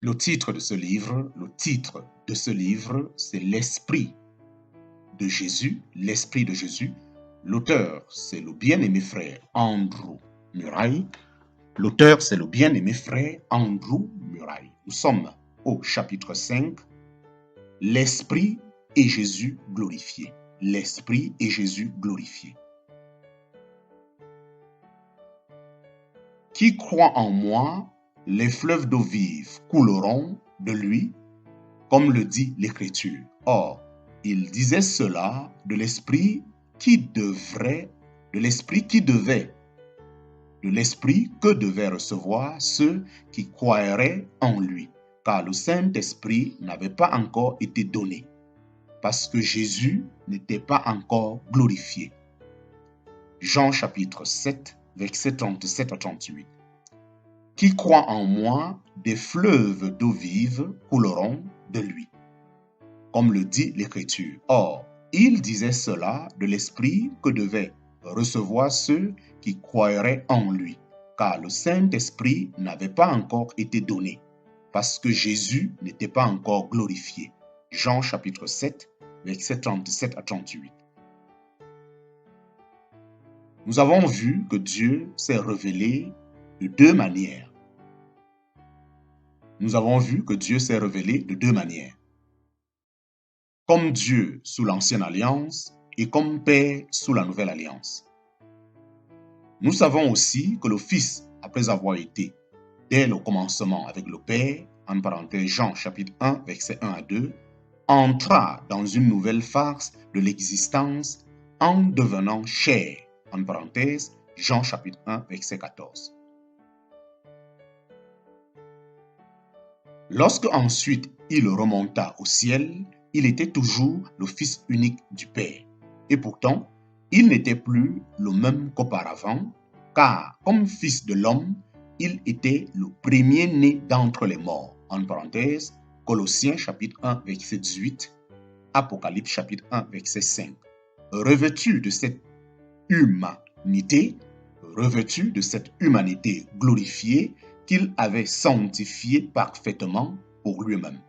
Le titre de ce livre, c'est l'Esprit de Jésus, l'Esprit de Jésus. L'auteur, c'est le bien-aimé frère Andrew Murray. L'auteur, c'est le bien-aimé frère Andrew Murray. Nous sommes au chapitre 5, l'Esprit et Jésus glorifié. L'Esprit et Jésus glorifié. Qui croit en moi, les fleuves d'eau vive couleront de lui, comme le dit l'Écriture. Or, il disait cela de l'Esprit que devaient recevoir ceux qui croiraient en lui, car le Saint-Esprit n'avait pas encore été donné, parce que Jésus n'était pas encore glorifié. Jean chapitre 7, versets 37 à 38. Qui croit en moi, des fleuves d'eau vive couleront de lui, comme le dit l'Écriture. Or, il disait cela de l'Esprit que devaient recevoir ceux qui croiraient en lui, car le Saint-Esprit n'avait pas encore été donné, parce que Jésus n'était pas encore glorifié. Jean chapitre 7, versets 37 à 38. Nous avons vu que Dieu s'est révélé de deux manières. Comme Dieu sous l'Ancienne Alliance et comme Père sous la Nouvelle Alliance. Nous savons aussi que le Fils, après avoir été dès le commencement avec le Père, en parenthèse Jean chapitre 1, versets 1 à 2, entra dans une nouvelle phase de l'existence en devenant chair, en parenthèse Jean chapitre 1, verset 14. Lorsque ensuite il remonta au ciel, il était toujours le Fils unique du Père. Et pourtant, il n'était plus le même qu'auparavant, car comme Fils de l'homme, il était le premier-né d'entre les morts. En parenthèse, Colossiens chapitre 1, verset 18, Apocalypse chapitre 1, verset 5. Revêtu de cette humanité glorifiée qu'il avait sanctifiée parfaitement pour lui-même.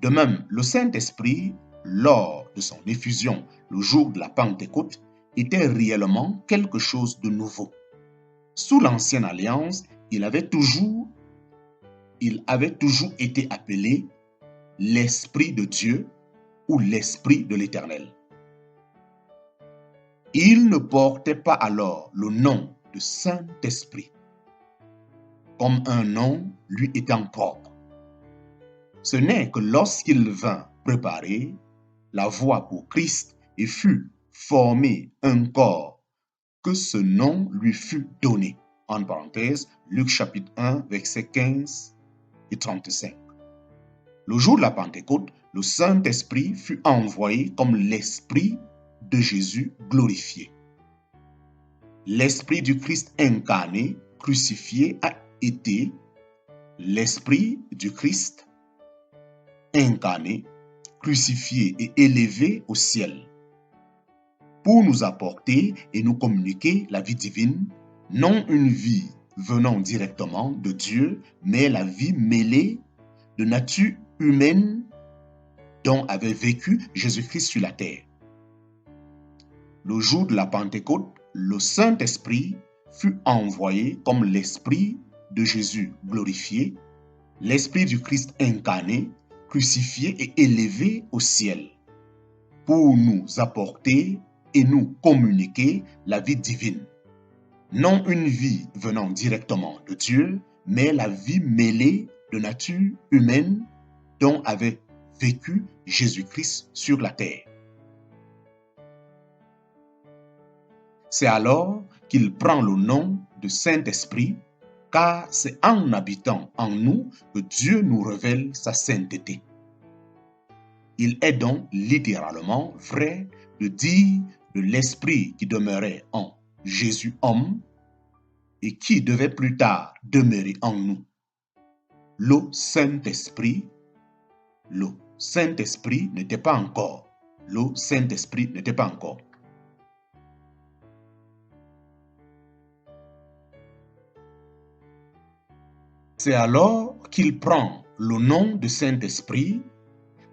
De même, le Saint-Esprit, lors de son effusion le jour de la Pentecôte, était réellement quelque chose de nouveau. Sous l'Ancienne Alliance, il avait toujours été appelé l'Esprit de Dieu ou l'Esprit de l'Éternel. Il ne portait pas alors le nom de Saint-Esprit, comme un nom lui étant propre. Ce n'est que lorsqu'il vint préparer la voie pour Christ et fut formé un corps que ce nom lui fut donné. En parenthèse, Luc chapitre 1, versets 15 et 35. Le jour de la Pentecôte, le Saint-Esprit fut envoyé comme l'Esprit de Jésus glorifié. L'Esprit du Christ incarné, crucifié, a été l'Esprit du Christ incarné, crucifié et élevé au ciel pour nous apporter et nous communiquer la vie divine, non une vie venant directement de Dieu, mais la vie mêlée de nature humaine dont avait vécu Jésus-Christ sur la terre. Le jour de la Pentecôte, le Saint-Esprit fut envoyé comme l'Esprit de Jésus glorifié, l'Esprit du Christ incarné, crucifié et élevé au ciel, pour nous apporter et nous communiquer la vie divine. Non une vie venant directement de Dieu, mais la vie mêlée de nature humaine dont avait vécu Jésus-Christ sur la terre. C'est alors qu'il prend le nom de Saint-Esprit, car c'est en habitant en nous que Dieu nous révèle sa sainteté. Il est donc littéralement vrai de dire de l'Esprit qui demeurait en Jésus homme et qui devait plus tard demeurer en nous. Le Saint-Esprit n'était pas encore. C'est alors qu'il prend le nom de Saint-Esprit,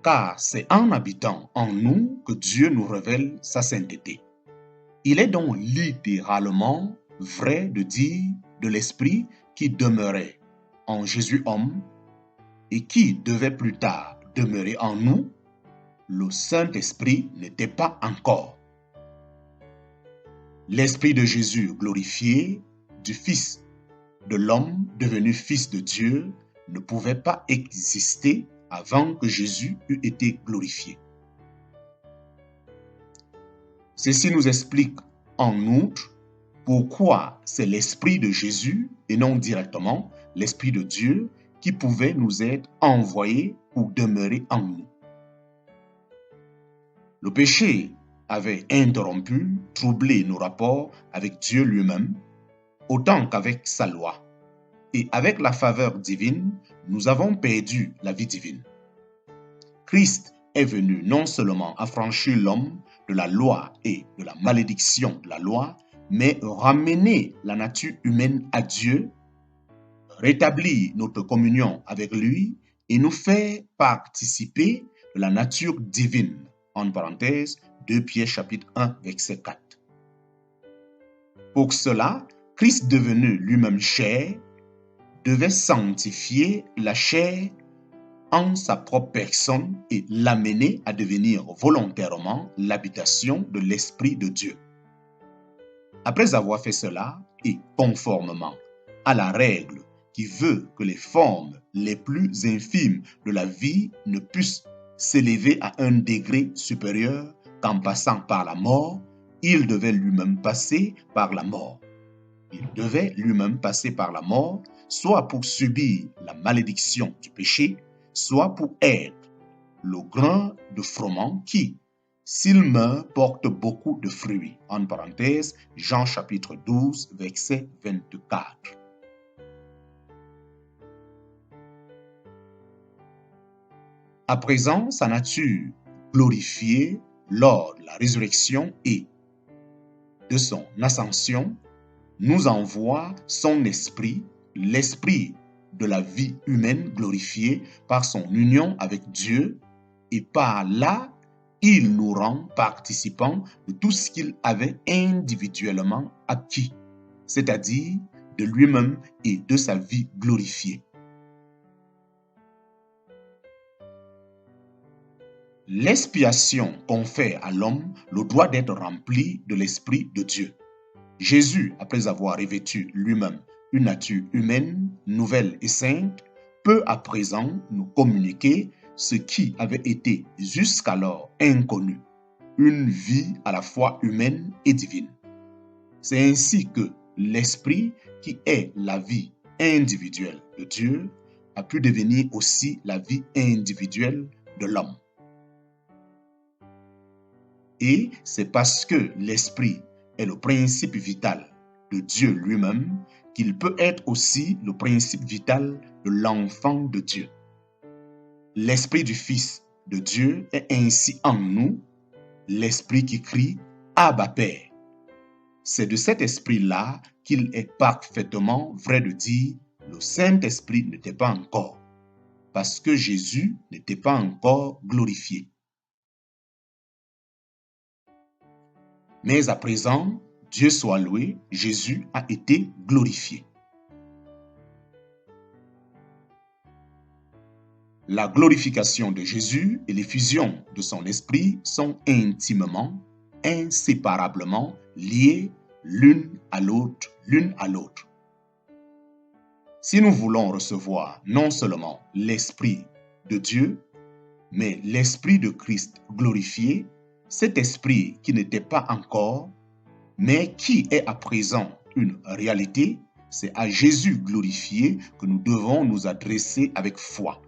car c'est en habitant en nous que Dieu nous révèle sa sainteté. Il est donc littéralement vrai de dire de l'Esprit qui demeurait en Jésus homme et qui devait plus tard demeurer en nous, le Saint-Esprit n'était pas encore. L'Esprit de Jésus glorifié, du Fils de l'homme devenu Fils de Dieu, ne pouvait pas exister avant que Jésus eût été glorifié. Ceci nous explique en outre pourquoi c'est l'Esprit de Jésus et non directement l'Esprit de Dieu qui pouvait nous être envoyé pour demeurer en nous. Le péché avait interrompu, troublé nos rapports avec Dieu lui-même, autant qu'avec sa loi. Et avec la faveur divine, nous avons perdu la vie divine. Christ est venu non seulement affranchir l'homme de la loi et de la malédiction de la loi, mais ramener la nature humaine à Dieu, rétablir notre communion avec lui et nous faire participer de la nature divine. En parenthèse, 2 Pierre chapitre 1, verset 4. Pour cela, Christ devenu lui-même chair, devait sanctifier la chair en sa propre personne et l'amener à devenir volontairement l'habitation de l'Esprit de Dieu. Après avoir fait cela, et conformément à la règle qui veut que les formes les plus infimes de la vie ne puissent s'élever à un degré supérieur qu'en passant par la mort, il devait lui-même passer par la mort. Il devait lui-même passer par la mort, soit pour subir la malédiction du péché, soit pour être le grain de froment qui, s'il meurt, porte beaucoup de fruits. En parenthèse, Jean chapitre 12, verset 24. À présent, sa nature glorifiée lors de la résurrection et de son ascension nous envoie son esprit, l'esprit de la vie humaine glorifiée par son union avec Dieu, et par là, il nous rend participants de tout ce qu'il avait individuellement acquis, c'est-à-dire de lui-même et de sa vie glorifiée. L'expiation confère à l'homme le droit d'être rempli de l'Esprit de Dieu. Jésus, après avoir revêtu lui-même une nature humaine, nouvelle et sainte, peut à présent nous communiquer ce qui avait été jusqu'alors inconnu, une vie à la fois humaine et divine. C'est ainsi que l'Esprit, qui est la vie individuelle de Dieu, a pu devenir aussi la vie individuelle de l'homme. Et c'est parce que l'Esprit est le principe vital de Dieu lui-même qu'il peut être aussi le principe vital de l'enfant de Dieu. L'Esprit du Fils de Dieu est ainsi en nous, l'Esprit qui crie « Abba Père ». C'est de cet esprit-là qu'il est parfaitement vrai de dire « Le Saint-Esprit n'était pas encore », parce que Jésus n'était pas encore glorifié. Mais à présent, Dieu soit loué, Jésus a été glorifié. La glorification de Jésus et l'effusion de son esprit sont intimement, inséparablement liées l'une à l'autre. Si nous voulons recevoir non seulement l'Esprit de Dieu, mais l'Esprit de Christ glorifié, cet esprit qui n'était pas encore, mais qui est à présent une réalité, c'est à Jésus glorifié que nous devons nous adresser avec foi.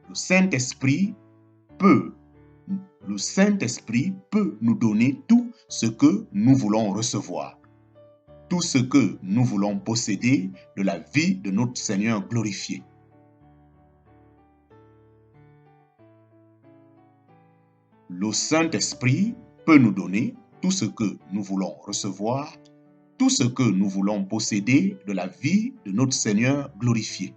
Le Saint-Esprit peut nous donner tout ce que nous voulons recevoir, tout ce que nous voulons posséder de la vie de notre Seigneur glorifié. Le Saint-Esprit peut nous donner tout ce que nous voulons recevoir, tout ce que nous voulons posséder de la vie de notre Seigneur glorifié.